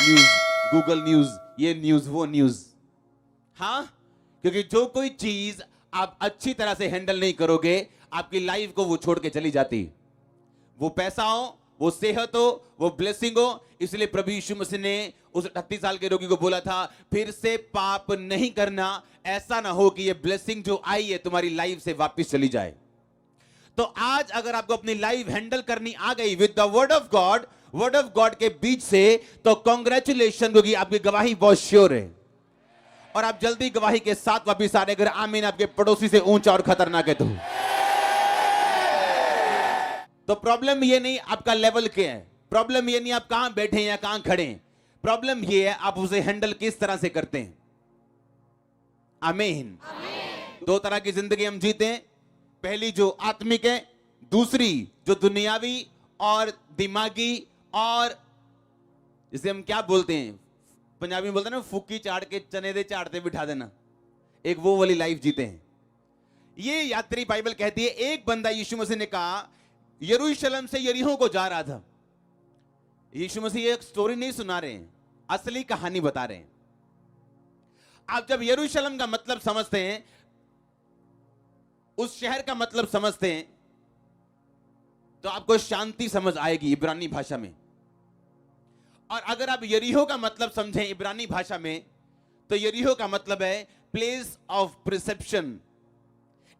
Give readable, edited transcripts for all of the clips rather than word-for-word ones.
News, Google news, ये news वो news. हाँ, क्योंकि जो कोई चीज आप अच्छी तरह से हैंडल नहीं करोगे, आपकी लाइफ को वो छोड़ के चली जाती। वो पैसा हो, वो सेहत हो, वो ब्लेसिंग हो। इसलिए प्रभु यीशु मसीह ने उस 38 साल के रोगी को बोला था, फिर से पाप नहीं करना, ऐसा ना हो कि ये ब्लेसिंग जो आई है तुम्हारी लाइफ से वापस चली जाए। तो आज अगर आपको अपनी लाइफ हैंडल करनी आ गई with the word of God के बीच से, तो कांग्रेचुलेशन, क्योंकि आपकी गवाही बहुत श्योर है और आप जल्दी गवाही के साथ वापिस आ रहे। अगर आमीन आपके पड़ोसी से ऊंचा और खतरनाक है तो प्रॉब्लम ये नहीं आपका लेवल क्या है, प्रॉब्लम ये नहीं आप कहां बैठे हैं या कहां खड़े हैं, प्रॉब्लम ये है आप उसे हैंडल किस तरह से करते हैं। आमीन। दो तरह की जिंदगी हम जीते हैं, पहली जो आत्मिक है, दूसरी जो दुनियावी और दिमागी, और जिसे हम क्या बोलते हैं, पंजाबी में बोलते हैं ना, फूकी चाट के चने दे चाटते बिठा देना, एक वो वाली लाइफ जीते हैं। ये यात्री बाइबल कहती है, एक बंदा यीशु मसीह ने कहा यरूशलेम से यरीहो को जा रहा था। यीशु मसीह एक स्टोरी नहीं सुना रहे हैं, असली कहानी बता रहे हैं। आप जब यरूशलेम का मतलब समझते हैं, उस शहर का मतलब समझते हैं, तो आपको शांति समझ आएगी इब्रानी भाषा में। और अगर आप यरीहो का मतलब समझें इब्रानी भाषा में, तो यरीहो का मतलब है प्लेस ऑफ प्रिसेप्शन,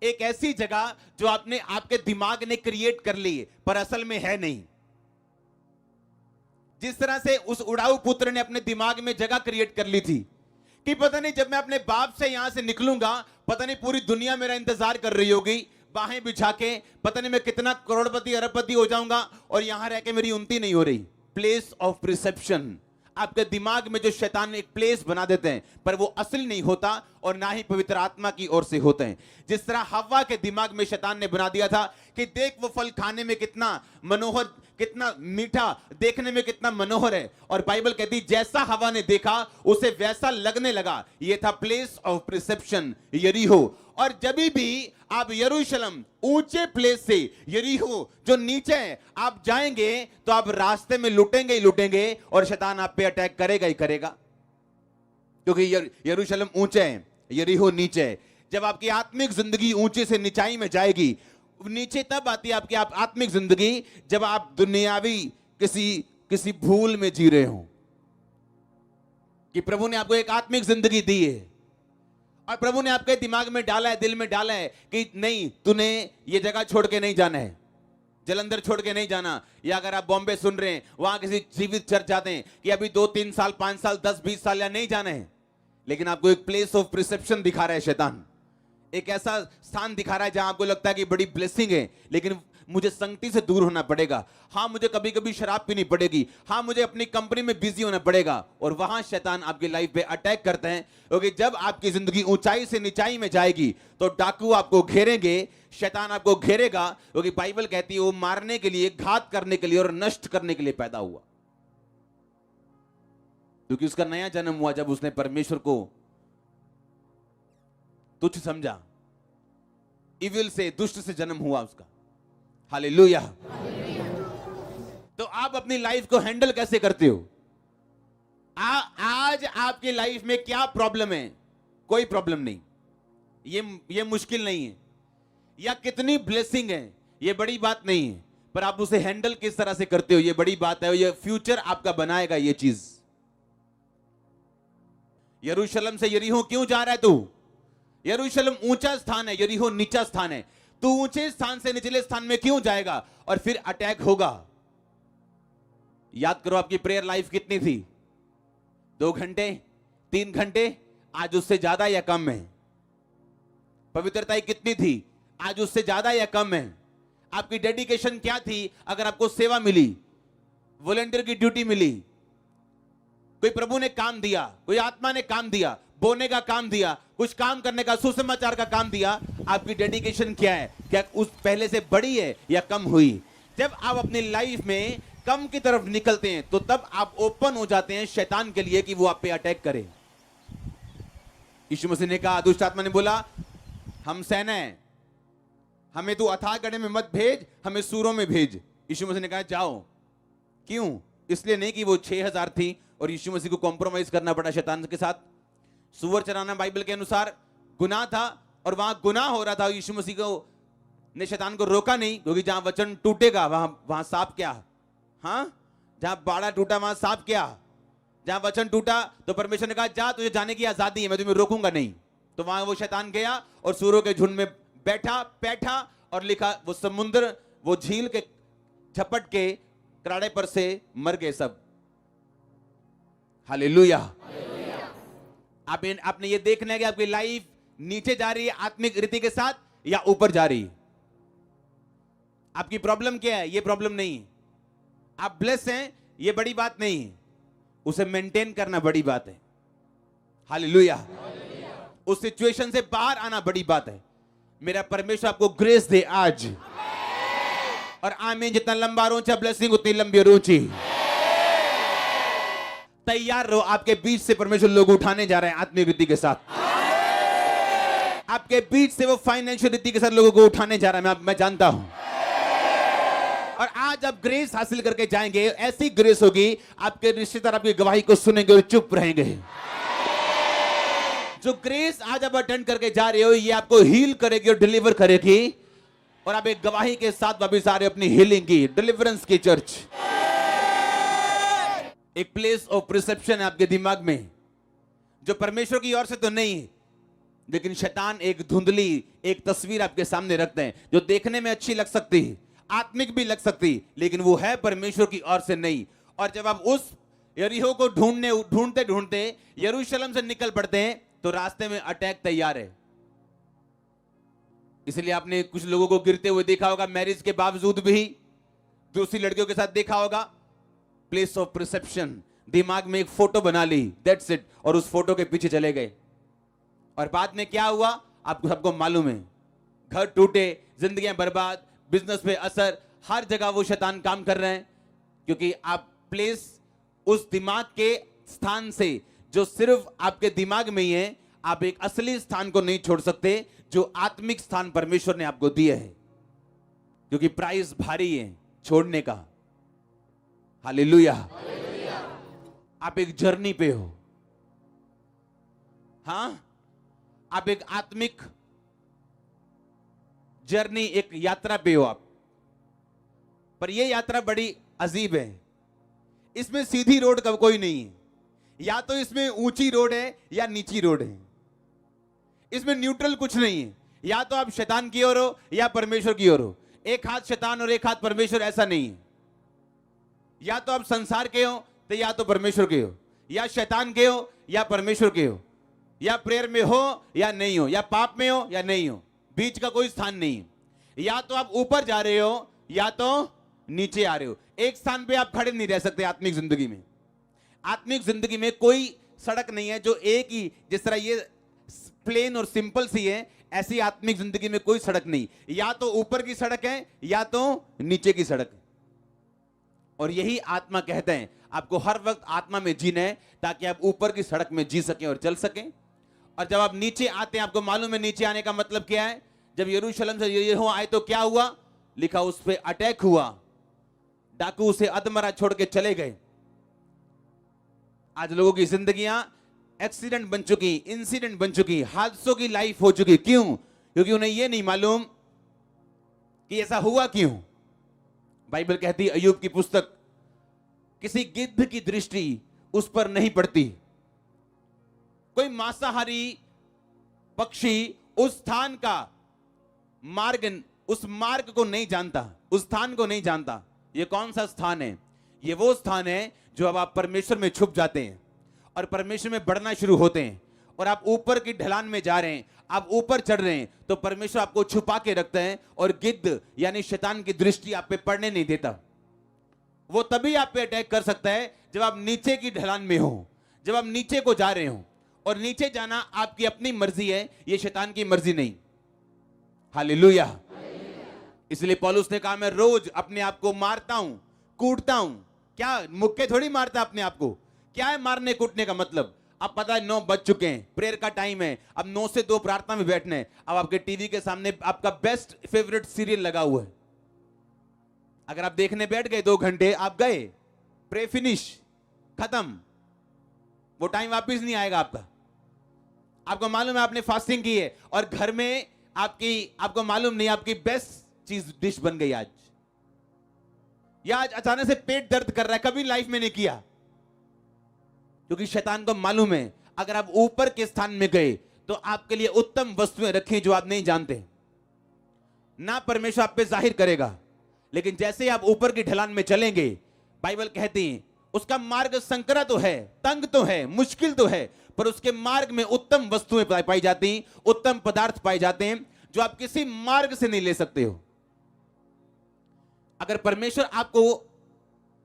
एक ऐसी जगह जो आपने आपके दिमाग ने क्रिएट कर ली पर असल में है नहीं। जिस तरह से उस उड़ाऊ पुत्र ने अपने दिमाग में जगह क्रिएट कर ली थी कि पता नहीं जब मैं अपने बाप से यहां से निकलूंगा, पता नहीं पूरी दुनिया मेरा इंतजार कर रही होगी, बाहें बिछा के, पता नहीं मैं कितना करोड़पति अरबपति हो जाऊंगा और यहां रह के मेरी उन्नति नहीं हो रही। प्लेस ऑफ प्रिसेप्शन, आपके दिमाग में जो शैतान ने एक प्लेस बना देते हैं, पर वो असली नहीं होता और ना ही पवित्र आत्मा की ओर से होते हैं। जिस तरह हव्वा के दिमाग में शैतान ने बना दिया था कि देख वो फल खाने में कितना मनोहर, कितना मीठा, देखने में कितना मनोहर है, और बाइबल कहती जैसा हवा ने देखा उसे वैसा लगने लगा। ये था प्लेस ऑफ प्रिसेप्शन, यरीहो। और जब भी आप यरूशलेम ऊंचे प्लेस से यरीहो जो नीचे है आप जाएंगे, तो आप रास्ते में लुटेंगे ही लुटेंगे और शैतान आप पे अटैक करेगा ही करेगा, क्योंकि यरूशलेम ऊंचे है, यरीहो नीचे है। जब आपकी आत्मिक जिंदगी ऊंचे से नीचाई में जाएगी, नीचे तब आती है आपकी आत्मिक जिंदगी जब आप दुनियावी किसी भूल में जी रहे हो, कि प्रभु ने आपको एक आत्मिक जिंदगी दी है और प्रभु ने आपके दिमाग में डाला है, दिल में डाला है कि नहीं, तूने ये जगह छोड़ के नहीं जाना है, जलंधर छोड़ के नहीं जाना। या अगर आप बॉम्बे सुन रहे हैं, वहां किसी जीवित चर्च जाते हैं कि अभी 2-3 साल, 5 साल, 10-20 साल या नहीं जाना है, लेकिन आपको एक प्लेस ऑफ प्रिसेप्शन दिखा रहा है शैतान, एक ऐसा स्थान दिखा रहा है जहां आपको लगता है कि बड़ी ब्लेसिंग है, लेकिन मुझे संगति से दूर होना पड़ेगा। हाँ, मुझे कभी कभी शराब पीनी पड़ेगी, हाँ, मुझे अपनी कंपनी में बिजी होना पड़ेगा। और वहां शैतान आपकी लाइफ पे अटैक करते हैं, क्योंकि जब आपकी जिंदगी ऊंचाई से नीचाई में जाएगी तो डाकू आपको घेरेंगे, शैतान आपको घेरेगा, क्योंकि बाइबल कहती है वो मारने के लिए, घात करने के लिए और नष्ट करने के लिए पैदा हुआ। क्योंकि उसका नया जन्म हुआ जब उसने परमेश्वर को तुच्छ समझा, इविल से, दुष्ट से जन्म हुआ उसका। हालेलुया। तो आप अपनी लाइफ को हैंडल कैसे करते हो? आज आपकी लाइफ में क्या प्रॉब्लम है? कोई प्रॉब्लम नहीं, ये मुश्किल नहीं है, या कितनी ब्लेसिंग है ये बड़ी बात नहीं है, पर आप उसे हैंडल किस तरह से करते हो ये बड़ी बात है। ये फ्यूचर आपका बनाएगा ये चीज। यरूशलेम से यरीहो क्यों जा रहा है तू? यरूशलेम ऊंचा स्थान है, यरीहो नीचा स्थान है। तू ऊंचे स्थान से निचले स्थान में क्यों जाएगा? और फिर अटैक होगा। याद करो आपकी प्रेयर लाइफ कितनी थी? 2 घंटे, 3 घंटे, आज उससे ज्यादा या कम है? पवित्रता कितनी थी? आज उससे ज्यादा या कम है? आपकी डेडिकेशन क्या थी? अगर आपको सेवा मिली, वॉलंटियर की ड्यूटी मिली, कोई प्रभु ने काम दिया, कोई आत्मा ने काम दिया, बोने का काम दिया, कुछ काम करने का, सुसमाचार का काम दिया, आपकी डेडिकेशन क्या है? क्या उस पहले से बड़ी है या कम हुई? जब आप अपनी लाइफ में कम की तरफ निकलते हैं तो तब आप ओपन हो जाते हैं शैतान के लिए कि वो आप पे अटैक करे। यीशु मसीह ने कहा, दुष्ट आत्मा ने बोला, हम सेना है, हमें तू अथाह गड्ढे में मत भेज, हमें सूरों में भेज। यीशु मसीह ने कहा जाओ। क्यों? इसलिए नहीं कि वो 6000 थी, और यीशु मसीह को कॉम्प्रोमाइज करना पड़ा शैतान के साथ। सूअर चराना बाइबल के अनुसार गुनाह था, और वहां गुनाह हो रहा था। यीशु मसीह को ने शैतान को रोका नहीं, क्योंकि जहां वचन टूटेगा वहां सांप क्या, हाँ, जहां बाड़ा टूटा वहां सांप क्या। जहां वचन टूटा तो परमेश्वर ने कहा जा, तुझे जाने की आजादी है, मैं तुम्हें रोकूंगा नहीं। तो वहां वो शैतान गया और सूरों के झुंड में बैठा और लिखा वो समुद्र, वो झील के झपट के किनारे पर से मर गए सब। हालेलुया। आपने ये देखना है कि आपकी लाइफ नीचे जा रही है आत्मिक रीति के साथ या ऊपर जा रही है। आपकी प्रॉब्लम क्या है? ये प्रॉब्लम नहीं है। आप ब्लेस हैं, ये बड़ी बात नहीं है, उसे मेंटेन करना बड़ी बात है। हालेलुया। उस सिचुएशन से बाहर आना बड़ी बात है। मेरा परमेश्वर आपको ग्रेस दे आज। और आमीन। जितना लंबा रोचा ब्लेसिंग उतनी लंबी रोची। तैयार रहो, आपके बीच से परमेश्वर लोग उठाने जा रहे हैं आत्मिक रीति के साथ। आपके बीच से वो फाइनेंशियल रीति के साथ लोगों को उठाने जा रहा है, मैं जानता हूं। और आज आप ग्रेस हासिल करके जाएंगे, ऐसी ग्रेस होगी आपके रिश्तेदार आपकी गवाही को सुनेंगे और चुप रहेंगे। जो ग्रेस आज आप अटेंड करके जा रहे हो, ये आपको हील करेगी और डिलीवर करेगी, और आप एक गवाही के साथ वापिस आ रहे हो अपनी हीलिंग की, डिलीवरेंस की चर्च। एक प्लेस ऑफ रिसेप्शन है आपके दिमाग में, जो परमेश्वर की ओर से तो नहीं है, लेकिन शैतान एक धुंधली एक तस्वीर आपके सामने रखते हैं, जो देखने में अच्छी लग सकती है, आत्मिक भी लग सकती, लेकिन वो है परमेश्वर की ओर से नहीं। और जब आप उस यरीहो को ढूंढते ढूंढते यरूशलेम से निकल पड़ते हैं, तो रास्ते में अटैक तैयार है। इसलिए आपने कुछ लोगों को गिरते हुए देखा होगा, मैरिज के बावजूद भी दूसरी लड़कियों के साथ देखा होगा। प्लेस ऑफ परसेप्शन, दिमाग में एक फोटो बना ली, दैट्स इट, और उस फोटो के पीछे चले गए। और बाद में क्या हुआ आपको सबको मालूम है। घर टूटे, जिंदगियां बर्बाद, बिजनेस पे असर, हर जगह वो शैतान काम कर रहे हैं, क्योंकि आप प्लेस उस दिमाग के स्थान से जो सिर्फ आपके दिमाग में ही है, आप एक असली स्थान को नहीं छोड़ सकते, जो आत्मिक स्थान परमेश्वर ने आपको दिया है, क्योंकि प्राइस भारी है छोड़ने का। हालेलुया। आप एक जर्नी पे हो, हां, आप एक आत्मिक जर्नी, एक यात्रा पे हो आप। पर यह यात्रा बड़ी अजीब है। इसमें सीधी रोड का कोई नहीं है, या तो इसमें ऊंची रोड है या नीची रोड है। इसमें न्यूट्रल कुछ नहीं है, या तो आप शैतान की ओर हो या परमेश्वर की ओर हो। एक हाथ शैतान और एक हाथ परमेश्वर, ऐसा नहीं है। या तो आप संसार के हो तो या तो परमेश्वर के हो, या शैतान के हो या परमेश्वर के हो, या प्रेयर में हो या नहीं हो, या पाप में हो या नहीं हो, बीच का कोई स्थान नहीं है। या तो आप ऊपर जा रहे हो या तो नीचे आ रहे हो। एक स्थान पे आप खड़े नहीं रह सकते आत्मिक जिंदगी में। आत्मिक जिंदगी में कोई सड़क नहीं है जो एक ही, जिस तरह ये प्लेन और सिंपल सी है, ऐसी आत्मिक जिंदगी में कोई सड़क नहीं। या तो ऊपर की सड़क है या तो नीचे की सड़क है। और यही आत्मा कहते हैं, आपको हर वक्त आत्मा में जीना है, ताकि आप ऊपर की सड़क में जी सकें और चल सकें। और जब आप नीचे आते हैं, आपको मालूम है नीचे आने का मतलब क्या है। जब यरूशलेम से यरीहो आए तो क्या हुआ, लिखा उस पे अटैक हुआ, डाकू उसे अधमरा छोड़ के चले गए। आज लोगों की जिंदगियां एक्सीडेंट बन चुकी, इंसिडेंट बन चुकी, हादसों की लाइफ हो चुकी। क्यों? क्योंकि उन्हें यह नहीं मालूम कि ऐसा हुआ क्यों। बाइबल कहती है, अय्यूब की पुस्तक, किसी गिद्ध की दृष्टि उस पर नहीं पड़ती। कोई मांसाहारी पक्षी उस स्थान का मार्ग, उस मार्ग को नहीं जानता, उस स्थान को नहीं जानता। ये कौन सा स्थान है? ये वो स्थान है जो अब आप परमेश्वर में छुप जाते हैं और परमेश्वर में बढ़ना शुरू होते हैं, और आप ऊपर की ढलान में जा रहे हैं, आप ऊपर चढ़ रहे हैं, तो परमेश्वर आपको छुपा के रखते हैं, और गिद्ध यानी शैतान की दृष्टि आप पे पड़ने नहीं देता। वो तभी आप पे अटैक कर सकता है जब आप नीचे की ढलान में हो, जब आप नीचे को जा रहे हो। और नीचे जाना आपकी अपनी मर्जी है, ये शैतान की मर्जी नहीं। हालेलुया। इसलिए पौलुस ने कहा, मैं रोज अपने आप को मारता हूं, कूटता हूं। क्या मुक्के थोड़ी मारता अपने आप को? क्या है मारने कूटने का मतलब? अब पता है 9 बज चुके हैं, प्रेयर का टाइम है, अब 9 से 2 प्रार्थना में बैठना है। अब आपके टीवी के सामने आपका बेस्ट फेवरेट सीरियल लगा हुआ है। अगर आप देखने बैठ गए 2 घंटे, आप गए, प्रे फिनिश, खत्म। वो टाइम वापस नहीं आएगा आपका। आपको मालूम है आपने फास्टिंग की है और घर में आपको मालूम नहीं आपकी बेस्ट चीज डिश बन गई आज, या आज अचानक से पेट दर्द कर रहा है, कभी लाइफ में नहीं किया, क्योंकि शैतान को मालूम है अगर आप ऊपर के स्थान में गए तो आपके लिए उत्तम वस्तुएं रखी जो आप नहीं जानते। ना परमेश्वर आप पे जाहिर करेगा, लेकिन जैसे ही आप ऊपर की ढलान में चलेंगे, बाइबल कहती है उसका मार्ग संकरा तो है, तंग तो है, मुश्किल तो है, पर उसके मार्ग में उत्तम वस्तुएं पाई जाती, उत्तम पदार्थ पाए जाते हैं जो आप किसी मार्ग से नहीं ले सकते हो। अगर परमेश्वर आपको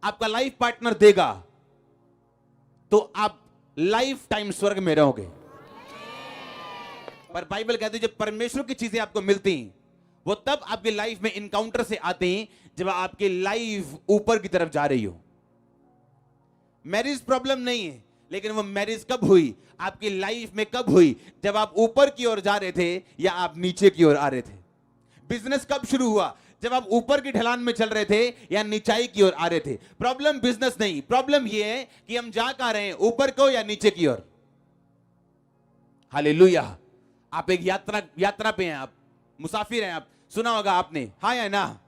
आपका लाइफ पार्टनर देगा तो आप लाइफ टाइम स्वर्ग में रहोगे। पर बाइबल कहती है जब परमेश्वर की चीजें आपको मिलती वो तब आपकी लाइफ में इनकाउंटर से आती जब आपकी लाइफ ऊपर की तरफ जा रही हो। मैरिज प्रॉब्लम नहीं है, लेकिन वो मैरिज कब हुई, आपकी लाइफ में कब हुई, जब आप ऊपर की ओर जा रहे थे या आप नीचे की ओर आ रहे थे। बिजनेस कब शुरू हुआ, जब आप ऊपर की ढलान में चल रहे थे या नीचाई की ओर आ रहे थे। प्रॉब्लम बिजनेस नहीं, प्रॉब्लम ये है कि हम जा कहां रहे हैं, ऊपर को या नीचे की ओर। हालेलुया। आप एक यात्रा पे हैं, आप मुसाफिर हैं, आप सुना होगा आपने, हाँ या ना।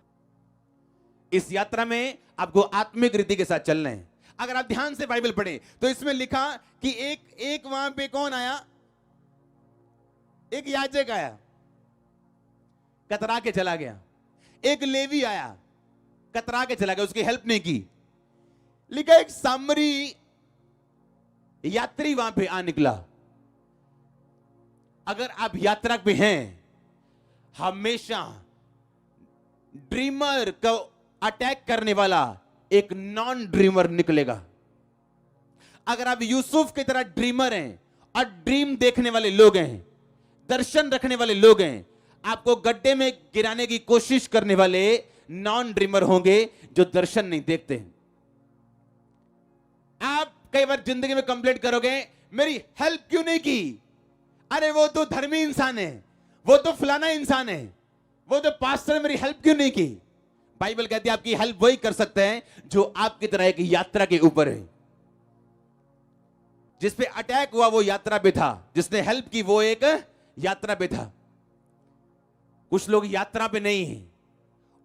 इस यात्रा में आपको आत्मिक रीति के साथ चलना है। अगर आप ध्यान से बाइबल पढ़ें तो इसमें लिखा कि एक वहां पे कौन आया, एक याजक आया, कतरा के चला गया। एक लेवी आया, कतरा के चला गया, उसकी हेल्प नहीं की। लिखा एक सामरी यात्री वहां पे आ निकला। अगर आप यात्रा पे हैं, हमेशा ड्रीमर को अटैक करने वाला एक नॉन ड्रीमर निकलेगा। अगर आप यूसुफ की तरह ड्रीमर हैं और ड्रीम देखने वाले लोग हैं, दर्शन रखने वाले लोग हैं, आपको गड्ढे में गिराने की कोशिश करने वाले नॉन ड्रीमर होंगे जो दर्शन नहीं देखते हैं। आप कई बार जिंदगी में कंप्लेंट करोगे मेरी हेल्प क्यों नहीं की, अरे वो तो धर्मी इंसान है, वो तो फलाना इंसान है, वो तो पास्टर, मेरी हेल्प क्यों नहीं की। बाइबल कहती है आपकी हेल्प वही कर सकते हैं जो आपकी तरह एक यात्रा के ऊपर है। जिस पे अटैक हुआ वो यात्रा पे था, जिसने हेल्प की वो एक यात्रा पे था। कुछ लोग यात्रा पे नहीं है,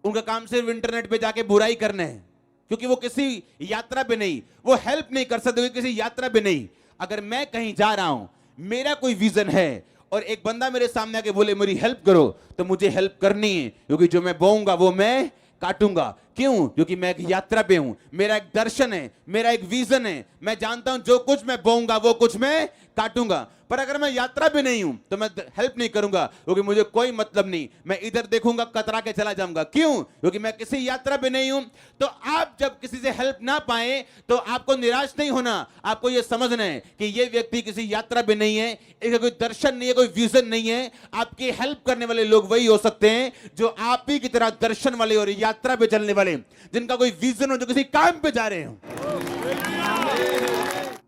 उनका काम सिर्फ इंटरनेट पे जाके बुराई करना है, क्योंकि वो किसी यात्रा पे नहीं, वो हेल्प नहीं कर सकते किसी यात्रा पे नहीं। अगर मैं कहीं जा रहा हूं, मेरा कोई विजन है और एक बंदा मेरे सामने आके बोले मेरी हेल्प करो, तो मुझे हेल्प करनी है, क्योंकि जो मैं बोऊंगा वो मैं काटूंगा। क्यों? क्योंकि मैं एक यात्रा पे हूं, मेरा एक दर्शन है, मेरा एक विजन है। मैं जानता हूं जो कुछ मैं बोऊंगा वो कुछ मैं काटूंगा। पर अगर मैं यात्रा पे नहीं हूं तो मैं हेल्प नहीं करूंगा, क्योंकि मुझे कोई मतलब नहीं, मैं इधर देखूंगा कतरा के चला जाऊंगा। क्यों? क्योंकि मैं किसी यात्रा पे नहीं हूं। तो आप जब किसी से हेल्प ना पाए तो आपको निराश नहीं होना, आपको यह समझना है कि यह व्यक्ति किसी यात्रा पे नहीं है, इसका कोई दर्शन नहीं है, कोई विजन नहीं है। आपकी हेल्प करने वाले लोग वही हो सकते हैं जो आप ही की तरह दर्शन वाले और यात्रा पे चलने वाले, जिनका कोई विजन हो, जो किसी काम पे जा रहे हो।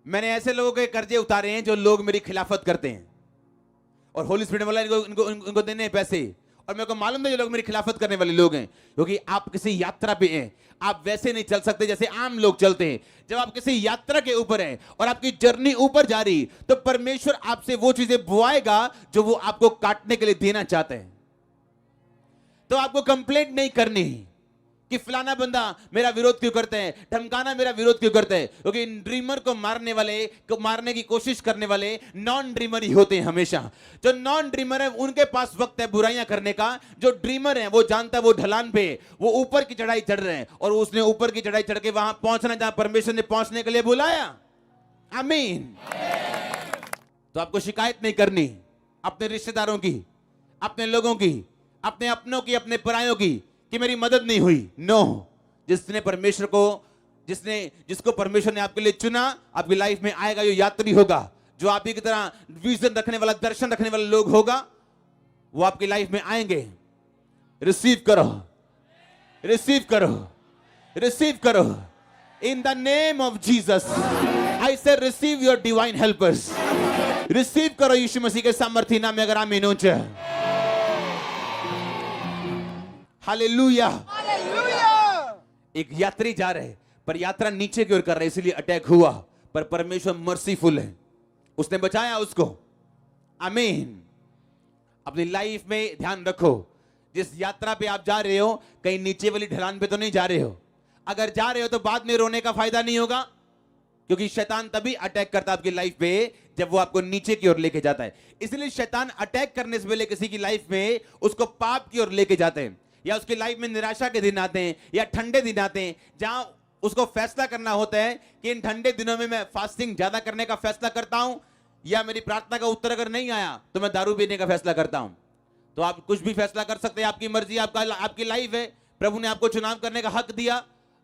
मैंने ऐसे लोगों के कर्जे उतारे हैं जो लोग मेरी खिलाफत करते हैं और होली स्पिरिट वाला इनको देने हैं पैसे, और मेरे को मालूम है ये लोग मेरी खिलाफत करने वाले लोग हैं, क्योंकि आप किसी यात्रा पे हैं। आप वैसे नहीं चल सकते जैसे आम लोग चलते हैं। जब आप किसी यात्रा के ऊपर हैं और आपकी जर्नी ऊपर जा रही, तो परमेश्वर आपसे वो चीजें बुआएगा जो वो आपको काटने के लिए देना चाहते हैं। तो आपको कंप्लेंट नहीं करनी कि फलाना बंदा मेरा विरोध क्यों करते हैं, धमकाना मेरा विरोध क्यों करते हैं, क्योंकि ड्रीमर को मारने की कोशिश करने वाले नॉन ड्रीमर ही होते हैं हमेशा। जो नॉन ड्रीमर है उनके पास वक्त है बुराइयां करने का। जो ड्रीमर है वो जानता है वो ढलान पे, वो ऊपर की चढ़ाई चढ़ रहे हैं, और उसने ऊपर की चढ़ाई चढ़ के वहां पहुंचना जहां परमेश्वर ने पहुंचने के लिए बुलाया। आमीन। तो आपको शिकायत नहीं करनी अपने रिश्तेदारों की, अपने लोगों की, अपने अपनों की, अपने परायों की कि मेरी मदद नहीं हुई। नो, जिसको परमेश्वर ने आपके लिए चुना, आपकी लाइफ में आएगा, ये यात्री होगा जो आप ही की तरह विजन रखने वाला, दर्शन रखने वाला लोग होगा, वो आपकी लाइफ में आएंगे। रिसीव करो, रिसीव करो, रिसीव करो in the name of Jesus. I say receive your divine helpers. Receive करो यीशु मसीह के सामर्थ्य नाम में। अगर आमीन हो जाए, हालेलुया। एक यात्री जा रहे पर यात्रा नीचे की ओर कर रहे, इसलिए अटैक हुआ। पर परमेश्वर मर्सीफुल है, उसने बचाया उसको। आमीन। अपनी लाइफ में ध्यान रखो, जिस यात्रा पे आप जा रहे हो कहीं नीचे वाली ढलान पे तो नहीं जा रहे हो। अगर जा रहे हो तो बाद में रोने का फायदा नहीं होगा, क्योंकि शैतान तभी अटैक करता है आपकी लाइफ पे जब वो आपको नीचे की ओर लेके जाता है। इसलिए शैतान अटैक करने से पहले किसी की लाइफ में उसको पाप की ओर लेके जाते हैं, या उसकी लाइफ में निराशा के दिन आते हैं, या ठंडे दिन आते हैं, जहां उसको फैसला करना होता है कि इन ठंडे दिनों में मैं फास्टिंग ज्यादा करने का फैसला करता हूं, या मेरी प्रार्थना का उत्तर अगर नहीं आया तो मैं दारू पीने का फैसला करता हूं। तो आप कुछ भी फैसला कर सकते हैं, आपकी मर्जी, आपकी लाइफ है। प्रभु ने आपको चुनाव करने का हक दिया,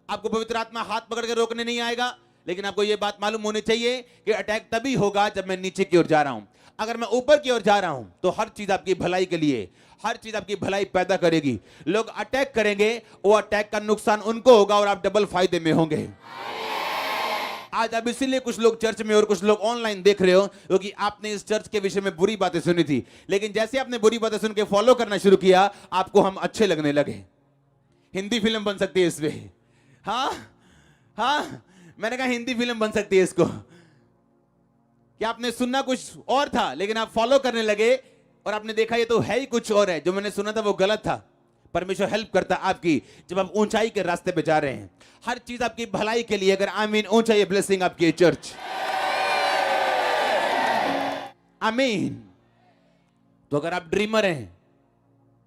आपको पवित्र आत्मा हाथ पकड़ के रोकने नहीं आएगा। लेकिन आपको यह बात मालूम होनी चाहिए कि अटैक तभी होगा जब मैं नीचे की ओर जा रहा हूं। अगर मैं ऊपर की ओर जा रहा हूं तो हर चीज आपकी भलाई के लिए, हर चीज आपकी भलाई पैदा करेगी। लोग अटैक करेंगे, वो अटैक का नुकसान उनको होगा और आप डबल फायदे में होंगे। आज अब इसीलिए कुछ लोग चर्च में और कुछ लोग ऑनलाइन देख रहे हो, क्योंकि आपने इस चर्च के विषय में बुरी बातें सुनी थी, लेकिन जैसे आपने बुरी बातें सुन के फॉलो करना शुरू किया, आपको हम अच्छे लगने लगे। हिंदी फिल्म बन सकती है इसमें। हाँ हाँ, मैंने कहा हिंदी फिल्म बन सकती है इसको। कि आपने सुनना कुछ और था, लेकिन आप फॉलो करने लगे और आपने देखा ये तो है ही कुछ और है, जो मैंने सुना था वो गलत था। परमेश्वर हेल्प करता आपकी जब आप ऊंचाई के रास्ते पे जा रहे हैं। हर चीज आपकी भलाई के लिए। अगर आमीन, ऊंचाई ब्लेसिंग आपकी चर्च। आमीन। तो अगर आप ड्रीमर हैं,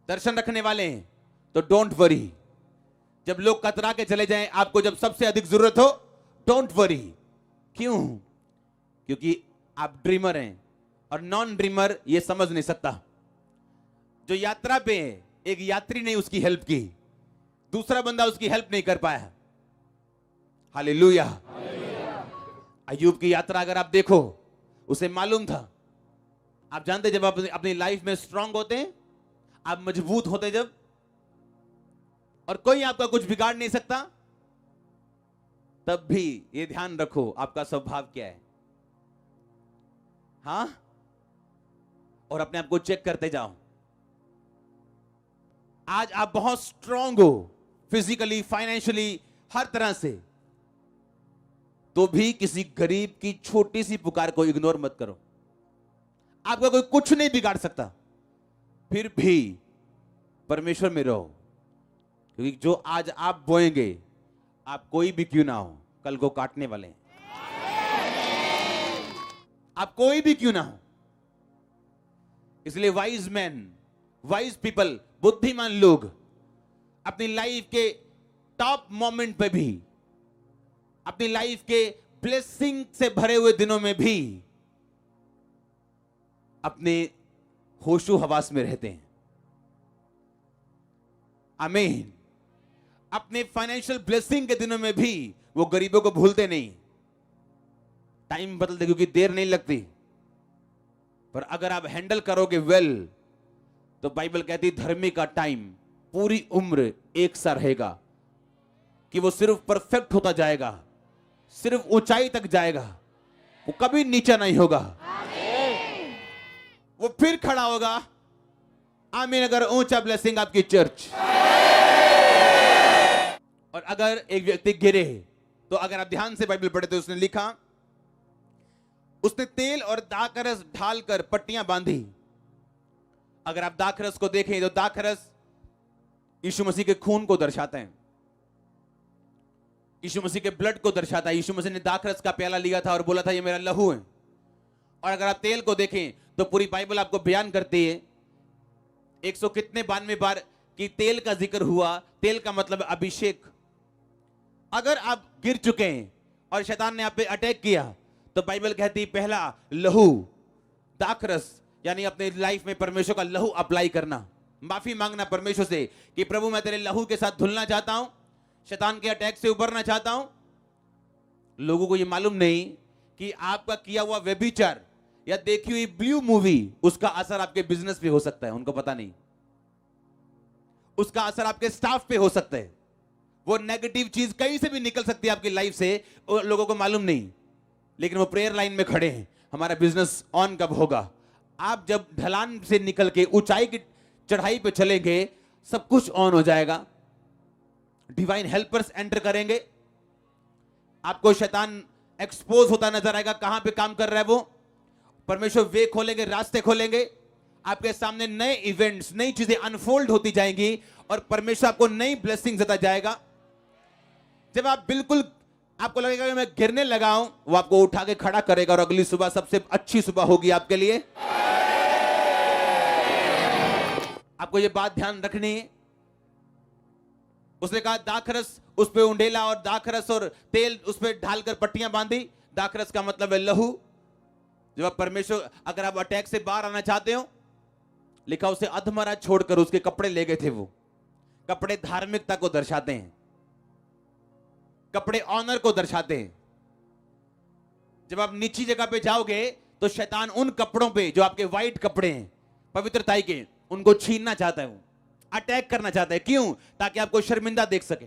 दर्शन रखने वाले हैं, तो डोंट वरी। जब लोग कतरा के चले जाएं, आपको जब सबसे अधिक जरूरत हो, डोंट वरी। क्यों? क्योंकि आप ड्रीमर हैं, और नॉन ड्रीमर ये समझ नहीं सकता। जो यात्रा पे है, एक यात्री ने उसकी हेल्प की, दूसरा बंदा उसकी हेल्प नहीं कर पाया। हालेलुया। अय्यूब की यात्रा अगर आप देखो, उसे मालूम था। आप जानते, जब आप अपनी लाइफ में स्ट्रांग होते हैं, आप मजबूत होते जब, और कोई आपका कुछ बिगाड़ नहीं सकता, तब भी ये ध्यान रखो आपका स्वभाव क्या है। हाँ, और अपने आप को चेक करते जाओ। आज आप बहुत स्ट्रांग हो, फिजिकली, फाइनेंशियली, हर तरह से, तो भी किसी गरीब की छोटी सी पुकार को इग्नोर मत करो। आपका कोई कुछ नहीं बिगाड़ सकता, फिर भी परमेश्वर में रहो, क्योंकि जो आज आप बोएंगे, आप कोई भी क्यों ना हो, कल को काटने वाले हैं। आप कोई भी क्यों ना हो। इसलिए वाइज मैन, वाइज पीपल, बुद्धिमान लोग अपनी लाइफ के टॉप मोमेंट पे भी, अपनी लाइफ के ब्लेसिंग से भरे हुए दिनों में भी अपने होशो हवास में रहते हैं। आमीन। अपने फाइनेंशियल ब्लेसिंग के दिनों में भी वो गरीबों को भूलते नहीं। टाइम बदलते, क्योंकि देर नहीं लगती, पर अगर आप हैंडल करोगे वेल, तो बाइबल कहती धर्मी का टाइम पूरी उम्र एक सा रहेगा, कि वो सिर्फ परफेक्ट होता जाएगा, सिर्फ ऊंचाई तक जाएगा, वो कभी नीचा नहीं होगा। वो फिर खड़ा होगा। आमीन। अगर ऊंचा ब्लेसिंग आपकी चर्च। और अगर एक व्यक्ति गिरे, तो अगर आप ध्यान से बाइबल पढ़े तो उसने लिखा, उसने तेल और दाखरस ढालकर पट्टियां बांधी। अगर आप दाखरस को देखें तो दाखरस यीशु मसीह के खून को दर्शाते हैं, यीशु मसीह के ब्लड को दर्शाता है। यीशु मसीह ने दाखरस का प्याला लिया था और बोला था ये मेरा लहू है। और अगर आप तेल को देखें तो पूरी बाइबल आपको बयान करती है 100 कितने 92 बार कि तेल का जिक्र हुआ। तेल का मतलब अभिषेक। अगर आप गिर चुके हैं और शैतान ने आप पे अटैक किया, तो बाइबल कहती है पहला लहू, दाखरस, यानी अपने लाइफ में परमेश्वर का लहू अप्लाई करना, माफी मांगना परमेश्वर से कि प्रभु मैं तेरे लहू के साथ धुलना चाहता हूं, शैतान के अटैक से उबरना चाहता हूं। लोगों को यह मालूम नहीं कि आपका किया हुआ व्यभिचार या देखी हुई ब्लू मूवी, उसका असर आपके बिजनेस पे हो सकता है, उनको पता नहीं। उसका असर आपके स्टाफ पे हो सकता है। वो नेगेटिव चीज कहीं से भी निकल सकती है आपकी लाइफ से, और लोगों को मालूम नहीं, लेकिन वो प्रेयर लाइन में खड़े हैं, हमारा बिजनेस ऑन कब होगा। आप जब ढलान से निकल के ऊंचाई की चढ़ाई पे चलेंगे, सब कुछ ऑन हो जाएगा। डिवाइन हेल्पर्स एंटर करेंगे, आपको शैतान एक्सपोज होता नजर आएगा कहां पे काम कर रहा है वो। परमेश्वर वे खोलेंगे, रास्ते खोलेंगे, आपके सामने नए इवेंट्स, नई चीजें अनफोल्ड होती जाएंगी और परमेश्वर आपको नई ब्लेसिंग देता जाएगा। जब आप बिल्कुल आपको लगेगा कि मैं गिरने लगा हूं, वो आपको उठा के खड़ा करेगा और अगली सुबह सबसे अच्छी सुबह होगी आपके लिए। आपको ये बात ध्यान रखनी है। उसने कहा दाखरस उस पे उंडेला और दाखरस और तेल उस पे ढालकर पट्टियां बांधी। दाखरस का मतलब है लहू। जब आप परमेश्वर, अगर आप अटैक से बाहर आना चाहते हो, लिखा उसे अधमरा छोड़कर उसके कपड़े ले गए थे। वो कपड़े धार्मिकता को दर्शाते हैं, कपड़े ऑनर को दर्शाते हैं। जब आप नीची जगह पे जाओगे तो शैतान उन कपड़ों पे जो आपके व्हाइट कपड़े हैं पवित्रता के, उनको छीनना चाहता है, वो अटैक करना चाहता है। क्यों? ताकि आपको शर्मिंदा देख सके।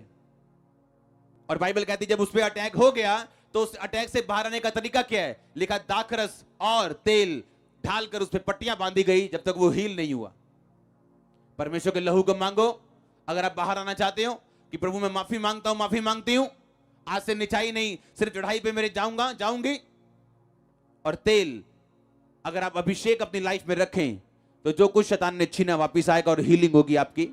और बाइबल कहती है जब उस पे अटैक हो गया तो उस अटैक से बाहर आने का तरीका क्या है? लिखा दाखरस और तेल ढालकर उस पे पट्टियां बांधी गई जब तक वो हील नहीं हुआ। परमेश्वर के लहू को मांगो। अगर आप बाहर आना चाहते हो कि प्रभु मैं माफी मांगता हूं, माफी मांगती हूं, आज से निचाई नहीं सिर्फ चढ़ाई पे मेरे जाऊंगा, जाऊंगी। और तेल, अगर आप अभिषेक अपनी लाइफ में रखें तो जो कुछ शैतान ने छीना वापिस आएगा और हीलिंग होगी आपकी।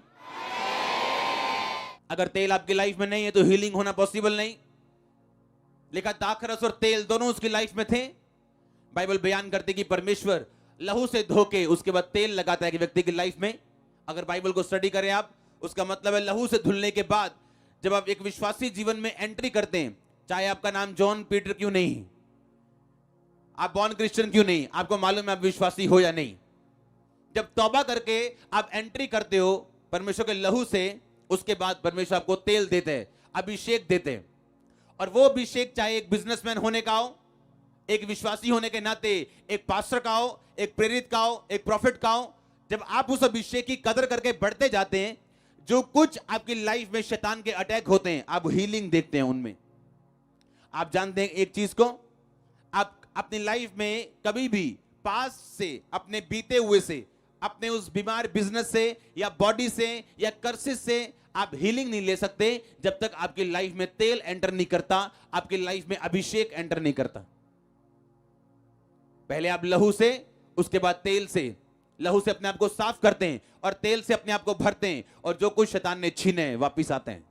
अगर तेल आपकी लाइफ में नहीं है तो हीलिंग होना पॉसिबल नहीं। लिखा दाखरस और तेल दोनों उसकी लाइफ में थे। बाइबल बयान करती कि परमेश्वर लहू से धोके उसके बाद तेल लगाता है कि व्यक्ति की लाइफ में। अगर बाइबल को स्टडी करें आप, उसका मतलब है लहू से धुलने के बाद जब आप एक विश्वासी जीवन में एंट्री करते हैं, चाहे आपका नाम जॉन पीटर क्यों नहीं, आप बॉर्न क्रिश्चियन क्यों नहीं, आपको मालूम है आप विश्वासी हो या नहीं, जब तौबा करके आप एंट्री करते हो परमेश्वर के लहू से, उसके बाद परमेश्वर आपको तेल देते हैं, अभिषेक देते हैं। और वो अभिषेक चाहे एक बिजनेसमैन होने का हो, एक विश्वासी होने के नाते एक पास्टर का हो, एक प्रेरित का हो, एक प्रॉफिट का हो, जब आप उस अभिषेक की कदर करके बढ़ते जाते हैं, जो कुछ आपकी लाइफ में शैतान के अटैक होते हैं आप हीलिंग देखते हैं उनमें। आप जानते हैं एक चीज को, आप अपनी लाइफ में कभी भी पास से, अपने बीते हुए से, अपने उस बीमार बिजनेस से या बॉडी से या कर्सेस से आप हीलिंग नहीं ले सकते जब तक आपकी लाइफ में तेल एंटर नहीं करता, आपकी लाइफ में अभिषेक एंटर नहीं करता। पहले आप लहू से, उसके बाद तेल से। लहू से अपने आप को साफ करते हैं और तेल से अपने आप को भरते हैं, और जो कुछ शैतान ने छीने वापिस आते हैं।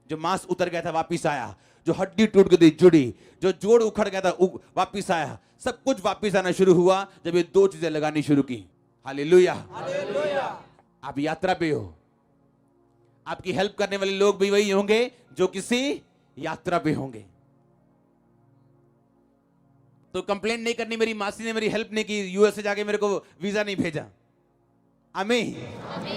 जो मांस उतर गया था वापिस आया, जो हड्डी टूट गई थी जुड़ी, जो जोड़ उखड़ गया था वापिस आया। सब कुछ वापिस आना शुरू हुआ जब ये दो चीजें लगानी शुरू की। हालेलुया। आप यात्रा पे हो। आपकी हेल्प करने वाले लोग भी वही होंगे जो किसी यात्रा पे होंगे। तो कंप्लेंट नहीं करनी मेरी मासी ने मेरी हेल्प नहीं की, यूएस से जाके मेरे को वीजा नहीं भेजा। आमीन।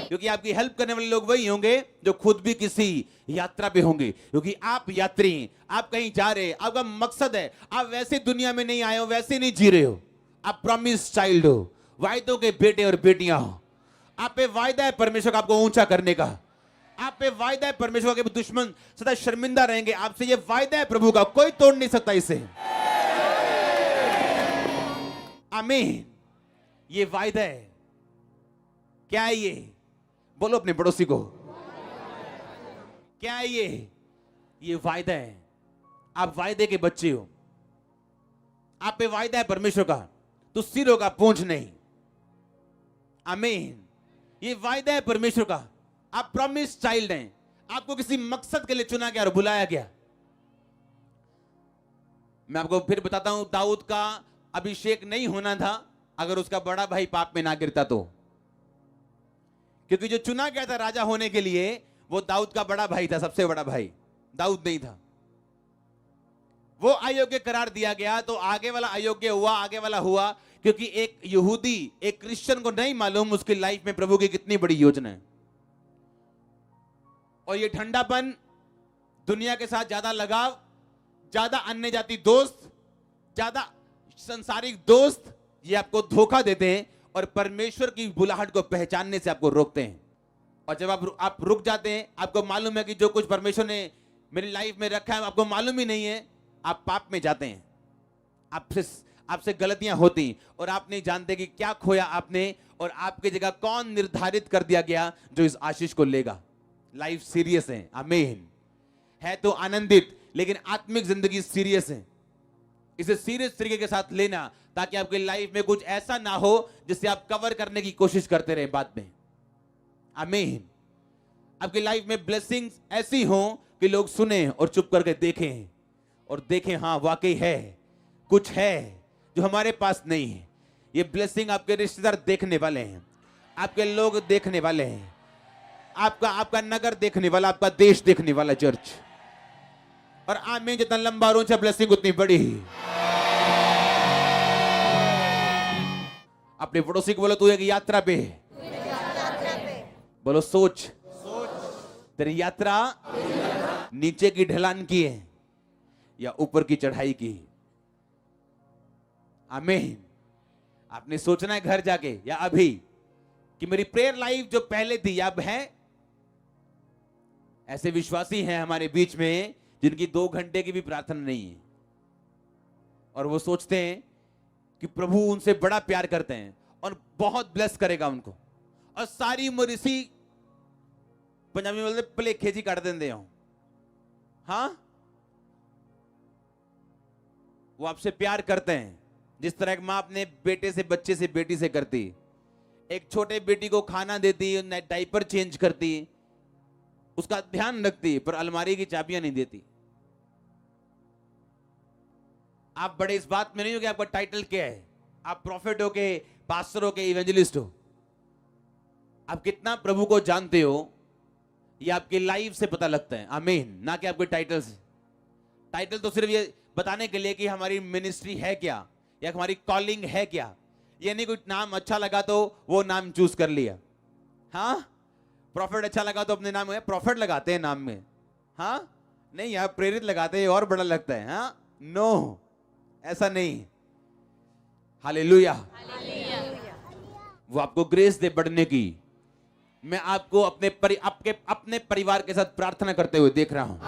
क्योंकि आपकी हेल्प करने वाले लोग वही होंगे जो खुद भी किसी यात्रा पे होंगे। क्योंकि आप यात्री, आप कहीं जा रहे हैं, आपका मकसद है, आप वैसे दुनिया में नहीं आए हो, वैसे नहीं जी रहे हो। आप प्रॉमिस चाइल्ड हो, वायदों के बेटे और बेटियां हो। आप पे वायदा है परमेश्वर का आपको ऊंचा करने का। आप पे वायदा है परमेश्वर के दुश्मन सदा शर्मिंदा रहेंगे आपसे। ये वायदा है प्रभु का, कोई तोड़ नहीं सकता इसे। आमीन। ये वायदा है। क्या है ये? बोलो अपने पड़ोसी को, क्या है ये? ये वायदा है। आप वायदे के बच्चे हो। आप पे वायदा है परमेश्वर का, तो सिर होगा पूंछ नहीं। आमीन। ये वायदा है परमेश्वर का। आप प्रॉमिस चाइल्ड हैं। आपको किसी मकसद के लिए चुना गया और बुलाया गया। मैं आपको फिर बताता हूं, दाऊद का अभिषेक नहीं होना था अगर उसका बड़ा भाई पाप में ना गिरता तो। क्योंकि जो चुना गया था राजा होने के लिए वो दाऊद का बड़ा भाई था, सबसे बड़ा भाई। दाऊद नहीं था। वो अयोग्य करार दिया गया तो आगे वाला अयोग्य हुआ, आगे वाला हुआ। क्योंकि एक यहूदी, एक क्रिश्चियन को नहीं मालूम उसकी लाइफ में प्रभु की कितनी बड़ी योजना है। और ये ठंडापन, दुनिया के साथ ज्यादा लगाव, ज्यादा अन्य जाति दोस्त, ज्यादा संसारिक दोस्त, ये आपको धोखा देते हैं और परमेश्वर की बुलाहट को पहचानने से आपको रोकते हैं। और जब आप रुक जाते हैं, आपको मालूम है कि जो कुछ परमेश्वर ने मेरी लाइफ में रखा है आपको मालूम ही नहीं है, आप पाप में जाते हैं। आपसे गलतियां होती और आप नहीं जानते कि क्या खोया आपने और आपकी जगह कौन निर्धारित कर दिया गया जो इस आशीष को लेगा। लाइफ सीरियस है। आमीन। है तो आनंदित, लेकिन आत्मिक जिंदगी सीरियस है। इसे सीरियस तरीके के साथ लेना, ताकि आपकी लाइफ में कुछ ऐसा ना हो जिससे आप कवर करने की कोशिश करते रहे बाद में। आमीन। आपकी लाइफ में ब्लेसिंग्स ऐसी हो कि लोग सुने और चुप करके देखें, और देखें हाँ वाकई है, कुछ है जो हमारे पास नहीं है। ये ब्लेसिंग आपके रिश्तेदार देखने वाले हैं, आपके लोग देखने वाले हैं, आपका नगर देखने वाला, आपका देश देखने वाला चर्च। और आमीन। जितना लंबा और ऊंचा ब्लेसिंग उतनी बड़ी। अपने पड़ोसी को बोलो तू एक यात्रा पे है। बोलो सोच तेरी यात्रा नीचे की ढलान की है या ऊपर की चढ़ाई की। आमीन। आपने सोचना है घर जाके या अभी कि मेरी प्रेयर लाइफ जो पहले थी अब है। ऐसे विश्वासी हैं हमारे बीच में जिनकी 2 घंटे की भी प्रार्थना नहीं है, और वो सोचते हैं कि प्रभु उनसे बड़ा प्यार करते हैं और बहुत ब्लेस करेगा उनको, और सारी उम्र इसी पंजाबी में बोलते भलेखे जी कर देंगे हो। हाँ, वो आपसे प्यार करते हैं जिस तरह एक मां अपने बेटे से, बच्चे से, बेटी से करती। एक छोटे बेटी को खाना देती, डायपर चेंज करती, उसका ध्यान रखती, पर अलमारी की चाबियां नहीं देती। आप बड़े इस बात में नहीं हो कि आपका टाइटल क्या है, आप प्रॉफिट हो के, पास्टर हो के, इवेंजलिस्ट हो। आप कितना प्रभु को जानते हो ये आपकी लाइफ से पता लगता है। आमीन। ना कि आपके टाइटल से। टाइटल तो सिर्फ ये बताने के लिए कि हमारी मिनिस्ट्री है क्या या हमारी कॉलिंग है क्या। ये नहीं कोई नाम अच्छा लगा तो वो नाम चूज कर लिया। हाँ, प्रॉफिट अच्छा लगा तो अपने नाम में प्रॉफिट लगाते हैं नाम में। हाँ नहीं यार, प्रेरित लगाते हैं और बड़ा लगता है। हाँ नो, ऐसा नहीं। हालेलुया। वो आपको ग्रेस दे बढ़ने की। मैं आपको अपने परिवार के साथ प्रार्थना करते हुए देख रहा हूं।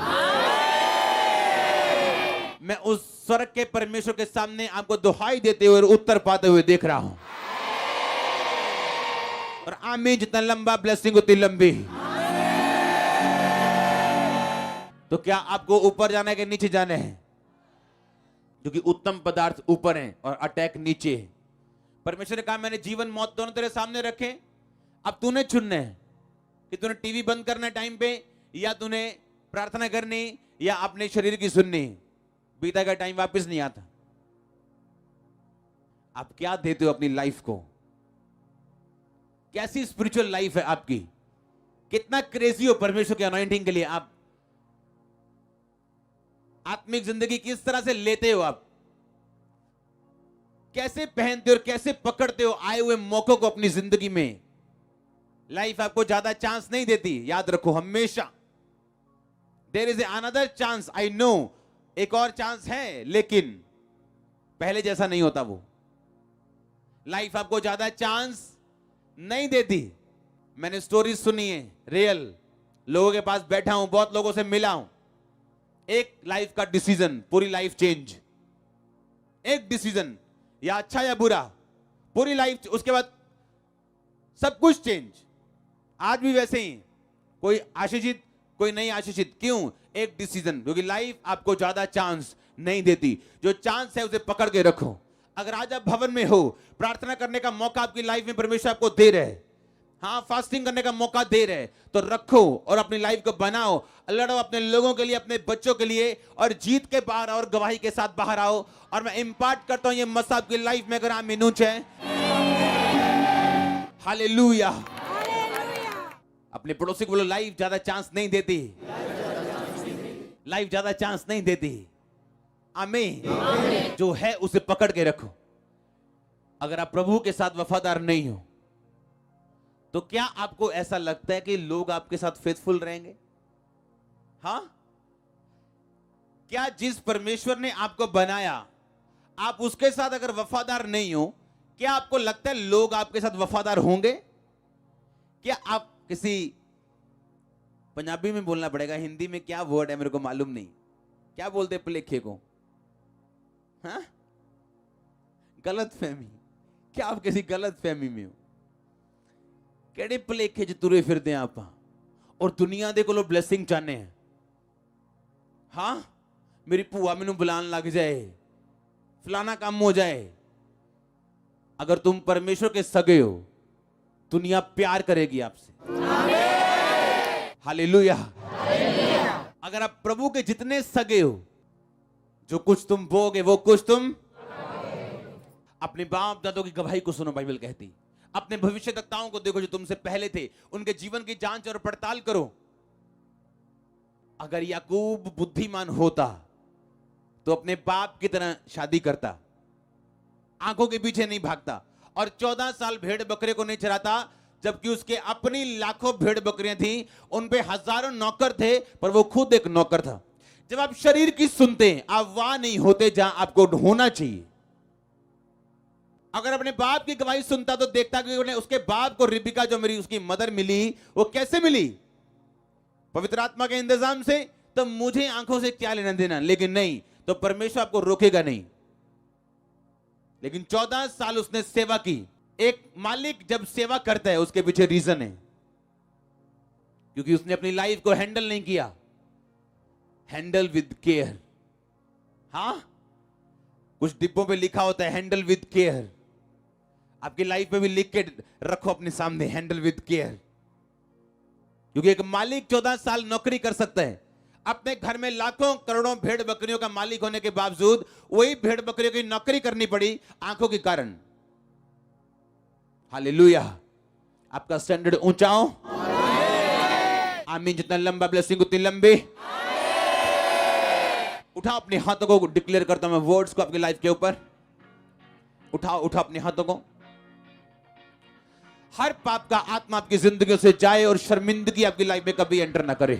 मैं उस स्वर्ग के परमेश्वर के सामने आपको दुहाई देते हुए और उत्तर पाते हुए देख रहा हूं। और आमीन। जितना लंबा ब्लेसिंग उतनी लंबी। तो क्या आपको ऊपर जाना है कि नीचे जाना है? क्योंकि उत्तम पदार्थ ऊपर हैं और अटैक नीचे है। परमेश्वर ने कहा मैंने जीवन मौत दोनों तेरे सामने रखे, अब तूने चुनना है कि तूने टीवी बंद करना टाइम पे, या तूने प्रार्थना करनी, या अपने शरीर की सुननी। बीता का टाइम वापस नहीं आता। आप क्या देते हो अपनी लाइफ को? कैसी स्पिरिचुअल लाइफ है आपकी? कितना क्रेजी हो परमेश्वर के अनॉइंटिंग के लिए? आप आत्मिक जिंदगी किस तरह से लेते हो? आप कैसे पहनते हो और कैसे पकड़ते हो आए हुए मौकों को अपनी जिंदगी में? लाइफ आपको ज्यादा चांस नहीं देती, याद रखो हमेशा। There is another chance, I know, एक और चांस है, लेकिन पहले जैसा नहीं होता वो। लाइफ आपको ज्यादा चांस नहीं देती। मैंने स्टोरी सुनी है, रियल लोगों के पास बैठा हूं, बहुत लोगों से मिला हूं। एक लाइफ का डिसीजन, पूरी लाइफ चेंज। एक डिसीजन, या अच्छा या बुरा, पूरी लाइफ, उसके बाद सब कुछ चेंज। आज भी वैसे ही, कोई आशीषित कोई नहीं आशीषित। क्यों? एक डिसीजन। क्योंकि लाइफ आपको ज्यादा चांस नहीं देती। जो चांस है उसे पकड़ के रखो। अगर आज आप भवन में हो, प्रार्थना करने का मौका आपकी लाइफ में परमेश्वर आपको दे रहे, हाँ फास्टिंग करने का मौका दे रहे, तो रखो और अपनी लाइफ को बनाओ, लड़ो अपने लोगों के लिए, अपने बच्चों के लिए, और जीत के बाहर और गवाही के साथ बाहर आओ। और मैं इंपार्ट करता हूं ये मसा आपकी लाइफ में, अगर आप मिनूच है। हालेलुया। अपने पड़ोसी को बोलो लाइफ ज्यादा चांस नहीं देती। लाइफ ज्यादा चांस नहीं देती। आमीन। जो है उसे पकड़ के रखो। अगर आप प्रभु के साथ वफादार नहीं हो तो क्या आपको ऐसा लगता है कि लोग आपके साथ फेथफुल रहेंगे? हाँ, क्या जिस परमेश्वर ने आपको बनाया, आप उसके साथ अगर वफादार नहीं हो, क्या आपको लगता है लोग आपके साथ वफादार होंगे? क्या आप किसी, पंजाबी में बोलना पड़ेगा, हिंदी में क्या वर्ड है मेरे को मालूम नहीं, क्या बोलते भुलेखे को? हाँ, गलत फहमी। क्या आप किसी गलत फहमी में हो? केड़े भुलेखे च तुरे फिरदे आप, और दुनिया दे कोलों ब्लेसिंग चाहने हैं। हाँ, मेरी भूआ मैनू बुलान लग जाए, फलाना काम हो जाए। अगर तुम परमेश्वर के सगे हो, दुनिया प्यार करेगी आपसे। हालेलुया। अगर आप प्रभु के जितने सगे हो, जो कुछ तुम बोगे वो कुछ तुम। अपने बाप दादों की गवाही को सुनो, बाइबल कहती। अपने भविष्यवक्ताओं को देखो जो तुमसे पहले थे, उनके जीवन की जांच और पड़ताल करो। अगर याकूब बुद्धिमान होता तो अपने बाप की तरह शादी करता, आंखों के पीछे नहीं भागता और 14 साल भेड़ बकरे को नहीं चराता, जबकि उसके अपनी लाखों भेड़ बकरियां थी, उन पे हजारों नौकर थे, पर वो खुद एक नौकर था। जब आप शरीर की सुनते हैं, आप वहां नहीं होते जहां आपको होना चाहिए। अगर अपने बाप की गवाही सुनता तो देखता कि उसके बाप को रिबिका जो मेरी उसकी मदर मिली, वो कैसे मिली? पवित्र आत्मा के इंतजाम से। तो मुझे आंखों से क्या लेना देना, लेकिन नहीं, तो परमेश्वर आपको रोकेगा नहीं। लेकिन 14 साल उसने सेवा की। एक मालिक जब सेवा करता है उसके पीछे रीजन है, क्योंकि उसने अपनी लाइफ को हैंडल नहीं किया। Handle with care. हाँ, कुछ डिब्बों पे लिखा होता है हैंडल विद केयर। आपकी लाइफ में भी लिख के रखो अपने सामने, हैंडल विद केयर। क्योंकि एक मालिक 14 साल नौकरी कर सकता है, अपने घर में लाखों करोड़ों भेड़ बकरियों का मालिक होने के बावजूद वही भेड़ बकरियों की नौकरी करनी पड़ी आंखों के कारण। हालेलुया। आपका स्टैंडर्ड ऊंचा हो। आमीन। जितना लंबा ब्लेसिंग उतनी लंबी। उठाओ अपने हाथों को, डिक्लेयर करता हूं मैं वर्ड्स को आपकी लाइफ के ऊपर। उठाओ अपने हाथों को। हर पाप का आत्मा आपकी जिंदगी से जाए और शर्मिंदगी आपकी लाइफ में कभी एंटर ना करे।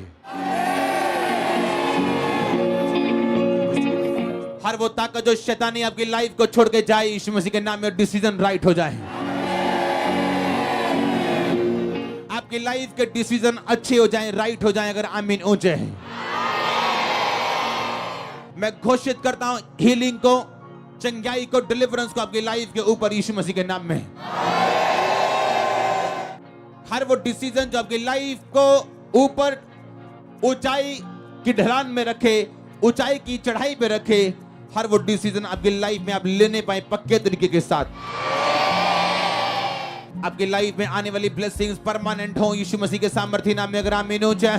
हर वो ताकत जो शैतानी आपकी लाइफ को छोड़ के जाए, यीशु मसीह के नाम में डिसीजन राइट हो जाए। आपकी लाइफ के डिसीजन अच्छे हो जाएं, राइट हो जाएं, अगर आमीन ऊंचे हैं। मैं घोषित करता हूं हीलिंग को, चंगाई को, डिलीवरेंस को आपकी लाइफ के ऊपर यीशु मसीह के नाम में। हर वो डिसीजन जो आपकी लाइफ को ऊपर ऊंचाई की ढलान में रखे, ऊंचाई की चढ़ाई पे रखे, हर वो डिसीजन आपकी लाइफ में आप लेने पाए पक्के तरीके के साथ। आपकी लाइफ में आने वाली ब्लेसिंग्स परमानेंट हो यीशु मसीह के सामर्थ्य नाम में, अगर आमीन हो जाए।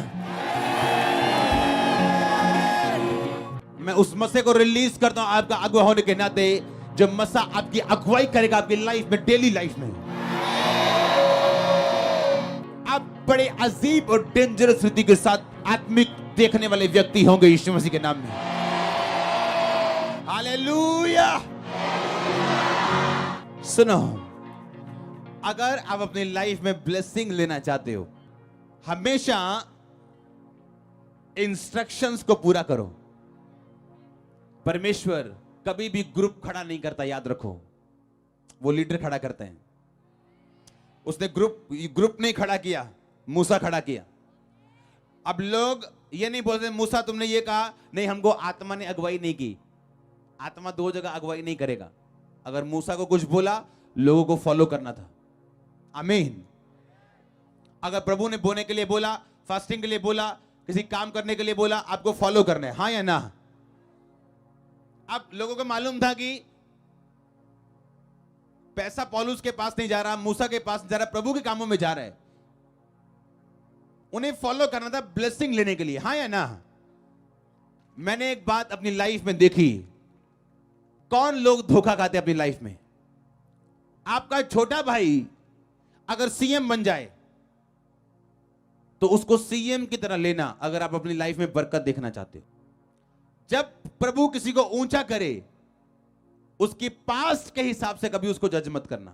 मैं उस मसे को रिलीज करता हूं आपका अगुवा होने के नाते, जो मसा आपकी अगुवाई करेगा आपकी लाइफ में, डेली लाइफ में। आप बड़े अजीब और डेंजरस रीति के साथ आत्मिक देखने वाले व्यक्ति होंगे यीशु मसीह के नाम में। हालेलुया। सुनो, अगर आप अपनी लाइफ में ब्लेसिंग लेना चाहते हो, हमेशा इंस्ट्रक्शंस को पूरा करो। परमेश्वर कभी भी ग्रुप खड़ा नहीं करता, याद रखो। वो लीडर खड़ा करते हैं। उसने ग्रुप नहीं खड़ा किया, मूसा खड़ा किया। अब लोग ये नहीं बोलते मूसा तुमने ये कहा, नहीं हमको आत्मा ने अगुवाई नहीं की। आत्मा दो जगह अगुवाई नहीं करेगा। अगर मूसा को कुछ बोला, लोगों को फॉलो करना था। आमीन। अगर प्रभु ने बोने के लिए बोला, फास्टिंग के लिए बोला, किसी काम करने के लिए बोला, आपको फॉलो करना है, हाँ या ना? अब लोगों को मालूम था कि पैसा पौलुस के पास नहीं जा रहा, मूसा के पास जा रहा, प्रभु के कामों में जा रहा है। उन्हें फॉलो करना था ब्लेसिंग लेने के लिए, हाँ या ना? मैंने एक बात अपनी लाइफ में देखी। कौन लोग धोखा खाते अपनी लाइफ में? आपका छोटा भाई अगर सीएम बन जाए तो उसको सीएम की तरह लेना, अगर आप अपनी लाइफ में बरकत देखना चाहते हो। जब प्रभु किसी को ऊंचा करे, उसकी पास्ट के हिसाब से कभी उसको जज मत करना।